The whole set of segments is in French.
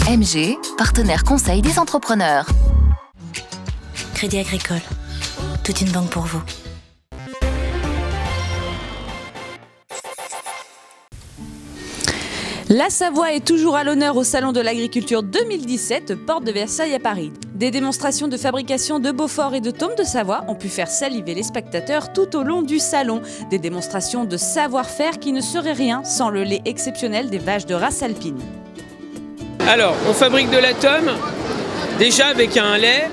MG, partenaire conseil des entrepreneurs. Crédit Agricole, toute une banque pour vous. La Savoie est toujours à l'honneur au Salon de l'Agriculture 2017, porte de Versailles à Paris. Des démonstrations de fabrication de Beaufort et de Tome de Savoie ont pu faire saliver les spectateurs tout au long du salon. Des démonstrations de savoir-faire qui ne seraient rien sans le lait exceptionnel des vaches de race alpine. Alors, on fabrique de la Tome, déjà avec un lait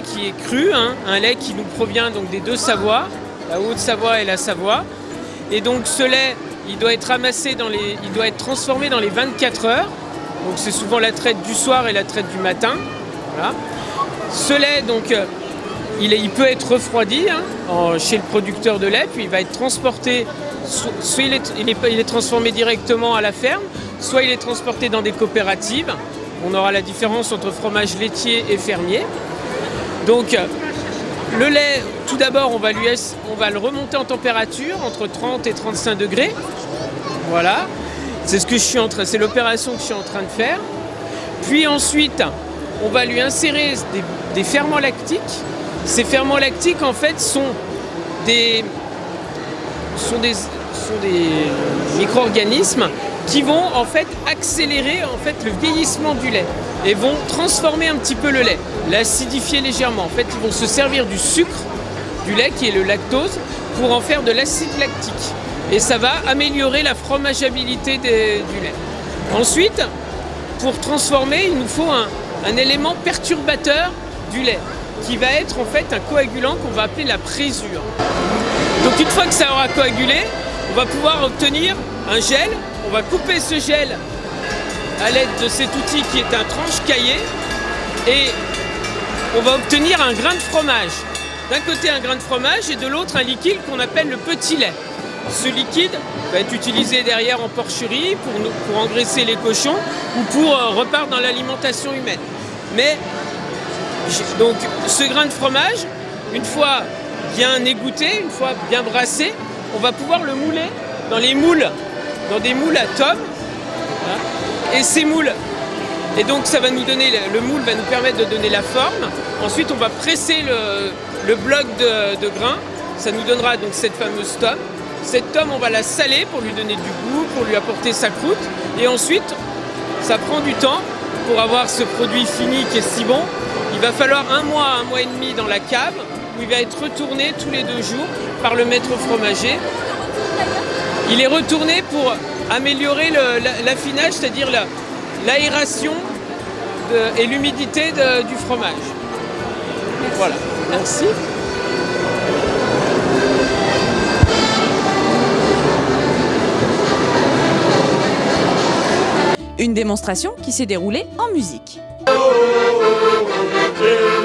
qui est cru, un lait qui nous provient donc des deux Savoies, la Haute-Savoie et la Savoie. Et donc ce lait, il doit être ramassé il doit être transformé dans les 24 heures. Donc c'est souvent la traite du soir et la traite du matin. Voilà. Ce lait, donc, il peut être refroidi chez le producteur de lait, puis il va être transporté, soit il est transformé directement à la ferme, soit il est transporté dans des coopératives. On aura la différence entre fromage laitier et fermier. Donc le lait, tout d'abord, on va le remonter en température entre 30 et 35 degrés. Voilà, c'est l'opération que je suis en train de faire. Puis ensuite, on va lui insérer des ferments lactiques. Ces ferments lactiques, en fait, sont des micro-organismes qui vont en fait accélérer le vieillissement du lait et vont transformer un petit peu le lait, l'acidifier légèrement. En fait, ils vont se servir du sucre du lait, qui est le lactose, pour en faire de l'acide lactique. Et ça va améliorer la fromageabilité du lait. Ensuite, pour transformer, il nous faut un élément perturbateur du lait, qui va être en fait un coagulant qu'on va appeler la présure. Donc une fois que ça aura coagulé, on va pouvoir obtenir un gel. On va couper ce gel à l'aide de cet outil qui est un tranche-cahier et on va obtenir un grain de fromage. D'un côté un grain de fromage et de l'autre un liquide qu'on appelle le petit lait. Ce liquide va être utilisé derrière en porcherie pour engraisser les cochons ou pour repartir dans l'alimentation humaine. Mais donc ce grain de fromage, une fois bien égoutté, une fois bien brassé, on va pouvoir le mouler dans des moules à Tome. Et ces moules, et donc ça va nous donner, le moule va nous permettre de donner la forme. Ensuite on va presser le bloc de grains, ça nous donnera donc cette fameuse Tome. Cette Tome, on va la saler pour lui donner du goût, pour lui apporter sa croûte. Et ensuite, ça prend du temps pour avoir ce produit fini qui est si bon. Il va falloir un mois et demi dans la cave, où il va être retourné tous les 2 jours par le maître fromager. Il est retourné pour améliorer l'affinage, c'est-à-dire l'aération et l'humidité du fromage. Voilà, merci. Une démonstration qui s'est déroulée en musique. Oh, oh, oh, oh, oh.